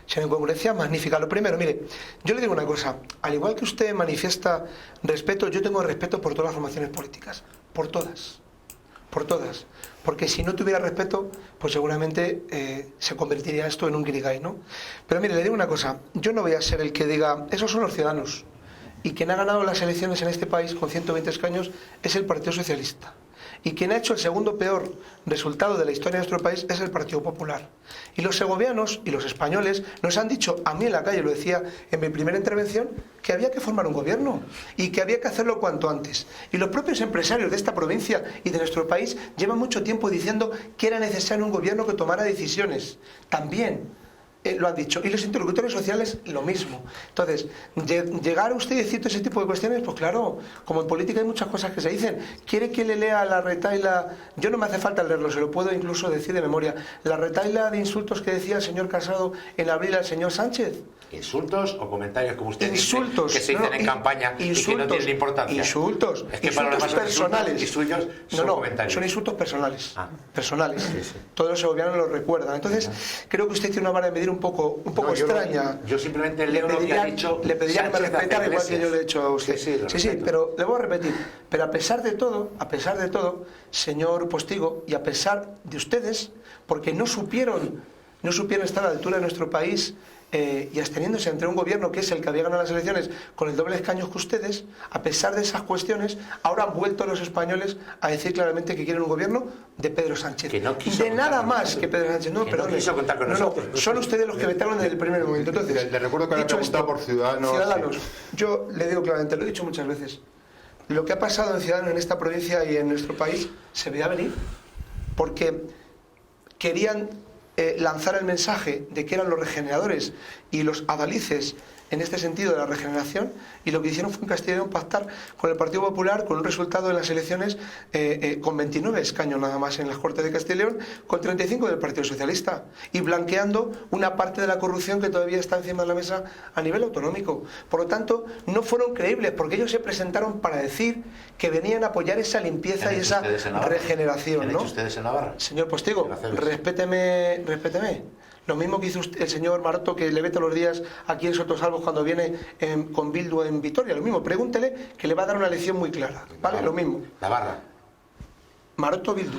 Es una incongruencia magnífica. Lo primero, mire, yo le digo una cosa. Al igual que usted manifiesta respeto, yo tengo respeto por todas las formaciones políticas. Por todas. Por todas. Porque si no tuviera respeto, pues seguramente se convertiría esto en un guirigay, ¿no? Pero mire, le digo una cosa. Yo no voy a ser el que diga, esos son los ciudadanos. Y quien ha ganado las elecciones en este país con 120 escaños es el Partido Socialista. Y quien ha hecho el segundo peor resultado de la historia de nuestro país es el Partido Popular. Y los segovianos y los españoles nos han dicho, a mí en la calle, lo decía en mi primera intervención, que había que formar un gobierno y que había que hacerlo cuanto antes. Y los propios empresarios de esta provincia y de nuestro país llevan mucho tiempo diciendo que era necesario un gobierno que tomara decisiones. También lo han dicho. Y los interlocutores sociales, lo mismo. Entonces, llegar a usted y decir todo ese tipo de cuestiones, pues claro, como en política hay muchas cosas que se dicen. ¿Quiere que le lea la retahíla? Yo no me hace falta leerlo, se lo puedo incluso decir de memoria. La retahíla de insultos que decía el señor Casado en abril al señor Sánchez. ¿Insultos o comentarios como usted insultos, dice, que se dicen en campaña y que no tienen importancia? Insultos. Es que insultos para los demás personales. Y suyos son comentarios. Son insultos personales. Ah. Personales. Sí, sí. Todos los segovianos lo recuerdan. Entonces, creo que usted tiene una vara de medir un poco extraña. Yo simplemente leo lo que ha dicho. Le pediría que me respetara igual que yo le he hecho a usted. Sí, pero le voy a repetir. Pero a pesar de todo, señor Postigo, y a pesar de ustedes, porque no supieron estar a la altura de nuestro país y absteniéndose ante un gobierno que es el que había ganado las elecciones con el doble escaño que ustedes, a pesar de esas cuestiones, ahora han vuelto los españoles a decir claramente que quieren un gobierno de Pedro Sánchez. Que no quiso de nada más que Pedro Sánchez. No, perdón. No quiso contar con nosotros. Son ustedes los que vetaron desde el primer momento. Entonces, le recuerdo que había preguntado por Ciudadanos. Yo le digo claramente, lo he dicho muchas veces, lo que ha pasado en Ciudadanos en esta provincia y en nuestro país se veía venir, porque querían lanzar el mensaje de que eran los regeneradores y los adalices en este sentido de la regeneración, y lo que hicieron fue en Castilla y León pactar con el Partido Popular con un resultado de las elecciones con 29 escaños nada más en las Cortes de Castilla y León, con 35 del Partido Socialista, y blanqueando una parte de la corrupción que todavía está encima de la mesa a nivel autonómico. Por lo tanto, no fueron creíbles, porque ellos se presentaron para decir que venían a apoyar esa limpieza y esa regeneración. ¿Qué han hecho ustedes en Navarra? Señor Postigo, respéteme. Lo mismo que hizo el señor Maroto, que le ve todos los días aquí en Sotosalvos cuando viene con Bildu en Vitoria. Lo mismo, pregúntele, que le va a dar una lección muy clara. ¿Vale? Lo mismo. Navarra. Maroto, Bildu.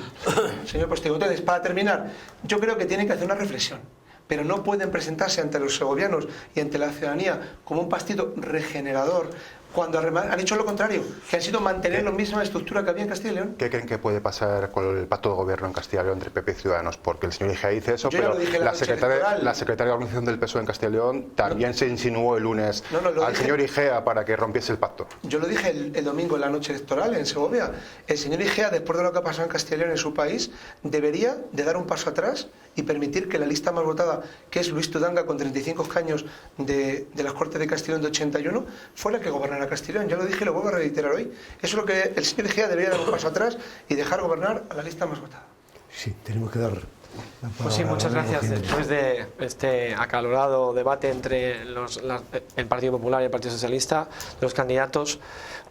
Señor Postigo, entonces, para terminar, yo creo que tienen que hacer una reflexión. Pero no pueden presentarse ante los segovianos y ante la ciudadanía como un partido regenerador, cuando han hecho lo contrario, que han sido mantener la misma estructura que había en Castilla y León. ¿Qué creen que puede pasar con el pacto de gobierno en Castilla y León entre PP y Ciudadanos? Porque el señor Igea dice eso, pero la secretaria de Organización del PSOE en Castilla y León también se insinuó el lunes al señor Igea para que rompiese el pacto. Yo lo dije el domingo en la noche electoral en Segovia. El señor Igea, después de lo que ha pasado en Castilla y León en su país, debería de dar un paso atrás y permitir que la lista más votada, que es Luis Tudanga con 35 escaños de las Cortes de Castilla y León de 81, fuera la que gobernara Castilla y León. Yo lo dije y lo vuelvo a reiterar hoy. Eso es lo que el señor Igea debería dar un paso atrás y dejar gobernar a la lista más votada. Sí, tenemos que dar la palabra. Pues sí, muchas gracias. Después de este acalorado debate entre el Partido Popular y el Partido Socialista, los candidatos,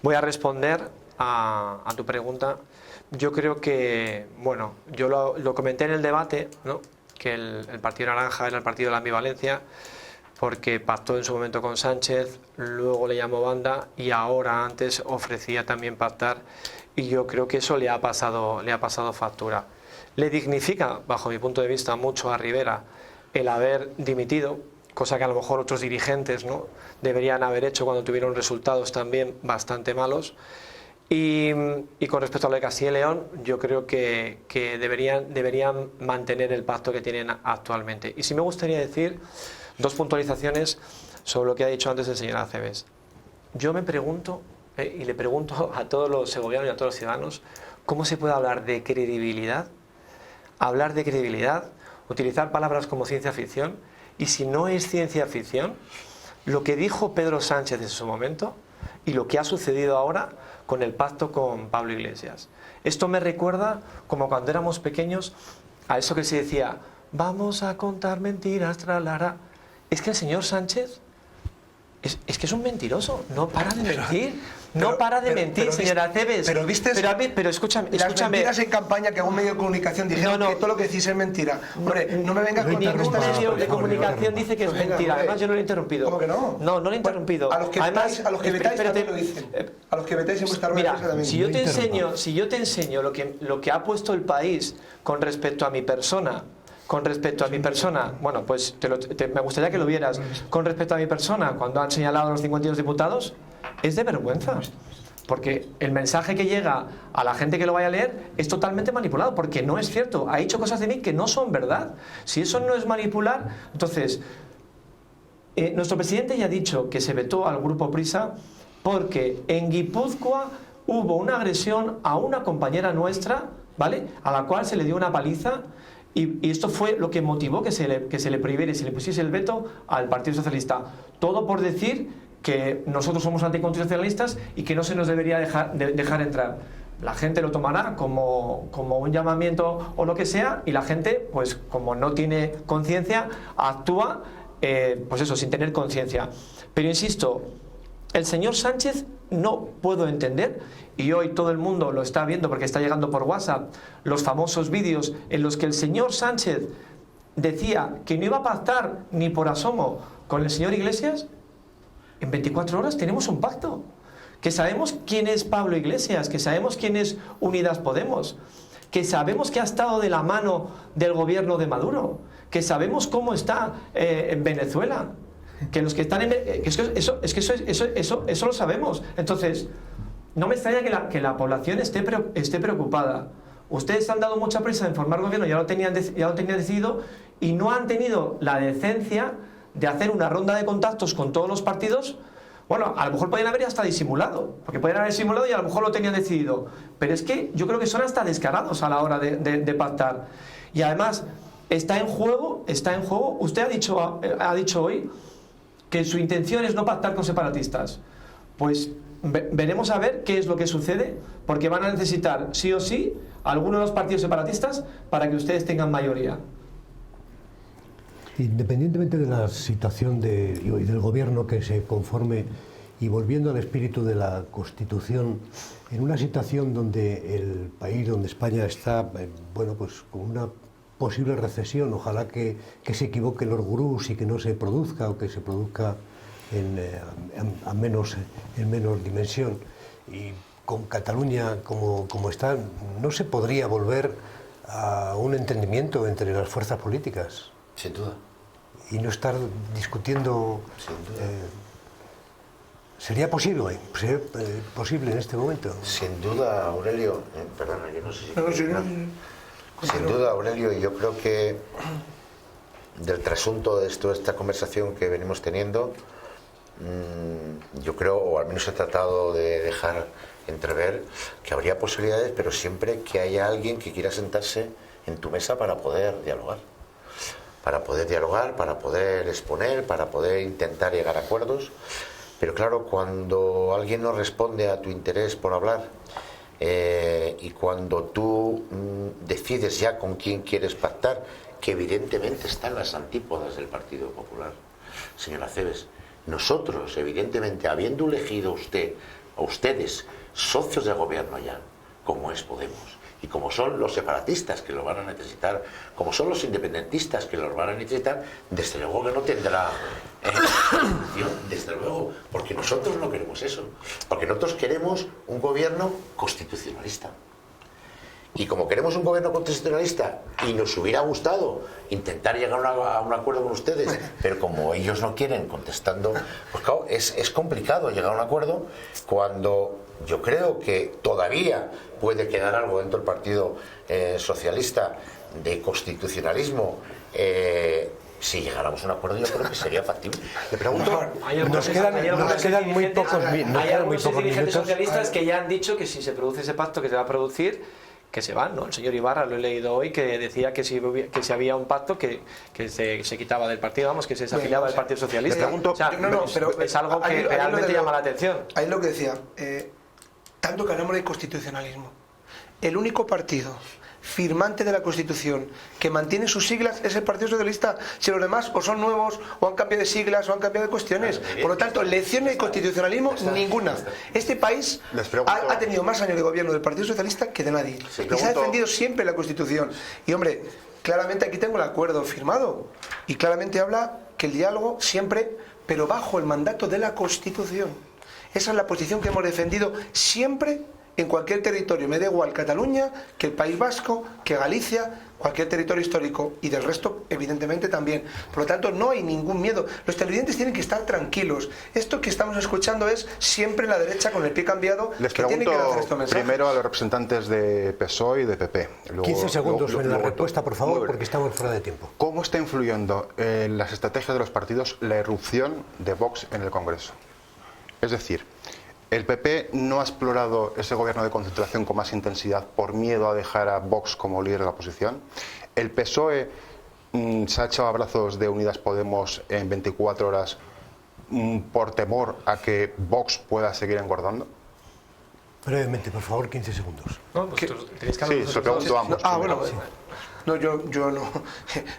voy a responder a tu pregunta. Yo creo que, bueno, yo lo comenté en el debate, ¿no?, que el Partido Naranja era el partido de la ambivalencia, porque pactó en su momento con Sánchez, luego le llamó banda y ahora antes ofrecía también pactar, y yo creo que eso le ha pasado factura. Le dignifica, bajo mi punto de vista, mucho a Rivera el haber dimitido, cosa que a lo mejor otros dirigentes, ¿no?, deberían haber hecho cuando tuvieron resultados también bastante malos. Y con respecto a lo de Castilla y León, yo creo que deberían mantener el pacto que tienen actualmente. Y sí me gustaría decir dos puntualizaciones sobre lo que ha dicho antes el señor Acebes. Yo me pregunto, y le pregunto a todos los segovianos y a todos los ciudadanos, ¿cómo se puede hablar de credibilidad? Hablar de credibilidad, utilizar palabras como ciencia ficción, y si no es ciencia ficción, lo que dijo Pedro Sánchez en su momento y lo que ha sucedido ahora con el pacto con Pablo Iglesias. Esto me recuerda, como cuando éramos pequeños, a eso que se decía, vamos a contar mentiras, tralara. Es que el señor Sánchez es que es un mentiroso, no para de mentir. No para de mentir, señora Acebes. Pero escúchame. Las mentiras en campaña que algún medio de comunicación dijeron que todo lo que decís es mentira. Hombre, no me vengas con ningún medio de comunicación dice que es mentira. Además, yo no lo he interrumpido. ¿Cómo que no? No lo he interrumpido. A los que vetáis también lo dicen. A los que vetáis en vuestra rueda también. Si yo te enseño lo que ha puesto el país con respecto a mi persona, bueno, pues me gustaría que lo vieras. Con respecto a mi persona, cuando han señalado a los 52 diputados, es de vergüenza. Porque el mensaje que llega a la gente que lo vaya a leer es totalmente manipulado, porque no es cierto. Ha dicho cosas de mí que no son verdad. Si eso no es manipular, entonces, nuestro presidente ya ha dicho que se vetó al Grupo Prisa porque en Guipúzcoa hubo una agresión a una compañera nuestra, ¿vale?, a la cual se le dio una paliza. Y esto fue lo que motivó que se le prohibiera y se le pusiese el veto al Partido Socialista. Todo por decir que nosotros somos anticonstitucionalistas y que no se nos debería dejar entrar. La gente lo tomará como un llamamiento o lo que sea, y la gente, pues como no tiene conciencia, actúa pues eso, sin tener conciencia. Pero insisto, el señor Sánchez no puedo entender, y hoy todo el mundo lo está viendo porque está llegando por WhatsApp, los famosos vídeos en los que el señor Sánchez decía que no iba a pactar ni por asomo con el señor Iglesias, en 24 horas tenemos un pacto. Que sabemos quién es Pablo Iglesias, que sabemos quién es Unidas Podemos, que sabemos que ha estado de la mano del gobierno de Maduro, que sabemos cómo está en Venezuela, que los que están en... Eso lo sabemos. Entonces, no me extraña que la población esté preocupada. Ustedes han dado mucha prisa en formar gobierno, ya lo tenían decidido, y no han tenido la decencia de hacer una ronda de contactos con todos los partidos. Bueno, a lo mejor podrían haber hasta disimulado, porque podrían haber disimulado y a lo mejor lo tenían decidido. Pero es que yo creo que son hasta descarados a la hora de pactar. Y además, está en juego, usted ha dicho hoy que su intención es no pactar con separatistas. Pues veremos a ver qué es lo que sucede, porque van a necesitar sí o sí algunos de los partidos separatistas para que ustedes tengan mayoría. Independientemente de la situación y del gobierno que se conforme, y volviendo al espíritu de la Constitución, en una situación donde el país, donde España está, bueno, pues con una posible recesión, ojalá que se equivoquen los gurús y que no se produzca, o que se produzca en menos dimensión, y con Cataluña como está, ¿no se podría volver a un entendimiento entre las fuerzas políticas? Sin duda. Y no estar discutiendo. Sin duda. ¿Sería posible en este momento? Sin duda, Aurelio. Perdona, yo no sé si... Sin duda, Aurelio, y yo creo que del trasunto de esta conversación que venimos teniendo, yo creo, o al menos he tratado de dejar entrever, que habría posibilidades, pero siempre que haya alguien que quiera sentarse en tu mesa para poder dialogar. Para poder exponer, para poder intentar llegar a acuerdos. Pero claro, cuando alguien no responde a tu interés por hablar, y cuando tú decides ya con quién quieres pactar, que evidentemente están las antípodas del Partido Popular, señora Cebes, nosotros, evidentemente, habiendo elegido a ustedes socios de gobierno ya, como es Podemos, y como son los separatistas que lo van a necesitar, como son los independentistas que los van a necesitar, desde luego que no tendrá desde luego, porque nosotros no queremos eso, porque nosotros queremos un gobierno constitucionalista. Y como queremos un gobierno constitucionalista y nos hubiera gustado intentar llegar a un acuerdo con ustedes, pero como ellos no quieren, contestando, pues claro, es complicado llegar a un acuerdo cuando yo creo que todavía puede quedar algo dentro del Partido Socialista de constitucionalismo. Si llegáramos a un acuerdo, yo creo que sería factible. Le pregunto, nos quedan muy pocos minutos. Hay algunos dirigentes socialistas que ya han dicho que si se produce ese pacto que se va a producir, que se van, ¿no? El señor Ibarra, lo he leído hoy, que decía que si había un pacto que se quitaba del partido, vamos, que se desafiliaba del Partido Socialista. O sea, pero es algo que realmente llama la atención. Ahí lo que decía, tanto que hablamos de constitucionalismo, el único partido firmante de la Constitución que mantiene sus siglas es el Partido Socialista. Si los demás o son nuevos o han cambiado de siglas o han cambiado de cuestiones, por lo tanto, lecciones de constitucionalismo ninguna. Este país ha tenido más años de gobierno del Partido Socialista que de nadie, y se ha defendido siempre la Constitución. Y hombre, claramente aquí tengo el acuerdo firmado y claramente habla que el diálogo siempre, pero bajo el mandato de la Constitución. Esa es la posición que hemos defendido siempre en cualquier territorio. Me da igual Cataluña, que el País Vasco, que Galicia, cualquier territorio histórico, y del resto evidentemente también. Por lo tanto, no hay ningún miedo. Los televidentes tienen que estar tranquilos. Esto que estamos escuchando es siempre la derecha con el pie cambiado. Les pregunto primero a los representantes de PSOE y de PP. Luego, 15 segundos en la respuesta, por favor, porque estamos fuera de tiempo. ¿Cómo está influyendo en las estrategias de los partidos la irrupción de Vox en el Congreso? Es decir, ¿el PP no ha explorado ese gobierno de concentración con más intensidad por miedo a dejar a Vox como líder de la oposición? ¿El PSOE se ha echado a brazos de Unidas Podemos en 24 horas por temor a que Vox pueda seguir engordando? Brevemente, por favor, 15 segundos. No, pues sí, se lo pregunto a ambos. Bueno, No, yo no.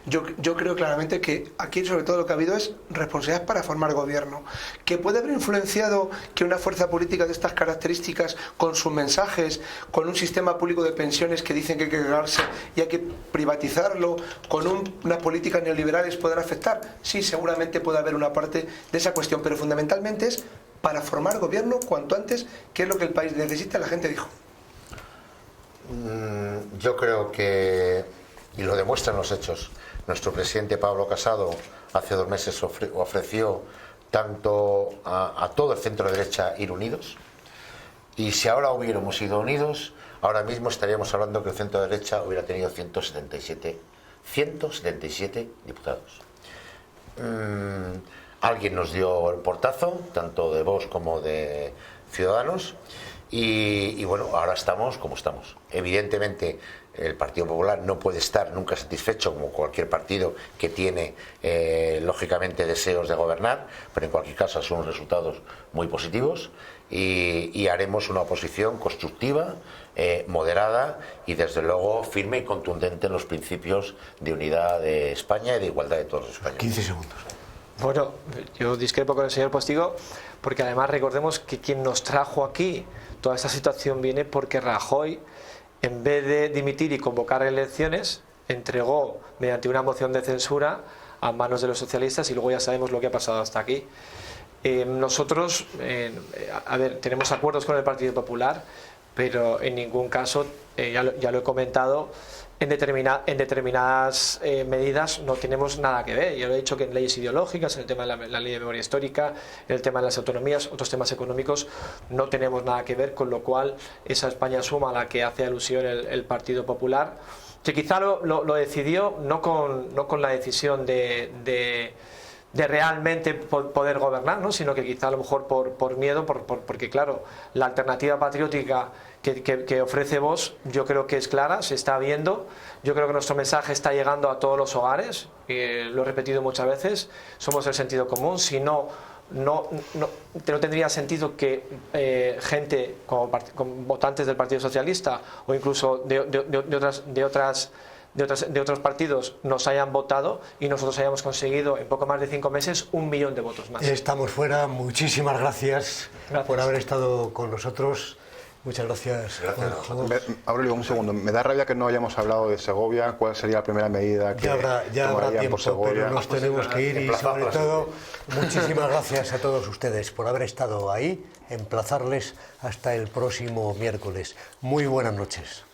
Yo creo claramente que aquí sobre todo lo que ha habido es responsabilidad para formar gobierno. Que puede haber influenciado que una fuerza política de estas características, con sus mensajes, con un sistema público de pensiones que dicen que hay que quedarse y hay que privatizarlo, con unas políticas neoliberales puedan afectar. Sí, seguramente puede haber una parte de esa cuestión, pero fundamentalmente es para formar gobierno cuanto antes, que es lo que el país necesita, la gente dijo. Yo creo que, y lo demuestran los hechos, nuestro presidente Pablo Casado hace 2 meses ofreció tanto a todo el centro derecha ir unidos, y si ahora hubiéramos ido unidos, ahora mismo estaríamos hablando que el centro derecha hubiera tenido 177 diputados. Alguien nos dio el portazo, tanto de Vox como de Ciudadanos, y bueno, ahora estamos como estamos. Evidentemente el Partido Popular no puede estar nunca satisfecho, como cualquier partido que tiene lógicamente deseos de gobernar, pero en cualquier caso son resultados muy positivos, y haremos una oposición constructiva, moderada y desde luego firme y contundente en los principios de unidad de España y de igualdad de todos los españoles. 15 segundos. Bueno, yo discrepo con el señor Postigo, porque además recordemos que quien nos trajo aquí toda esta situación viene porque Rajoy, en vez de dimitir y convocar elecciones, entregó mediante una moción de censura a manos de los socialistas, y luego ya sabemos lo que ha pasado hasta aquí. Nosotros, a ver, tenemos acuerdos con el Partido Popular, pero en ningún caso, ya lo he comentado, en determinadas medidas no tenemos nada que ver. Yo lo he dicho que en leyes ideológicas, en el tema de la ley de memoria histórica, en el tema de las autonomías, otros temas económicos, no tenemos nada que ver, con lo cual esa España suma a la que hace alusión el Partido Popular, que quizá lo decidió no con la decisión de realmente poder gobernar, ¿no? Sino que quizá a lo mejor por miedo, porque claro, la alternativa patriótica que ofrece Vox, yo creo que es clara, se está viendo. Yo creo que nuestro mensaje está llegando a todos los hogares, lo he repetido muchas veces, somos el sentido común. Si no tendría sentido que gente como votantes del Partido Socialista o incluso de otros partidos nos hayan votado y nosotros hayamos conseguido en poco más de 5 meses 1 millón de votos más. Estamos fuera. Muchísimas gracias por haber estado con nosotros. Muchas gracias. Aurelio, un segundo. Me da rabia que no hayamos hablado de Segovia. ¿Cuál sería la primera medida que ya habrá tiempo, por Segovia? Pero nos tenemos que ir, y sobre todo muchísimas gracias a todos ustedes por haber estado ahí. Emplazarles hasta el próximo miércoles. Muy buenas noches.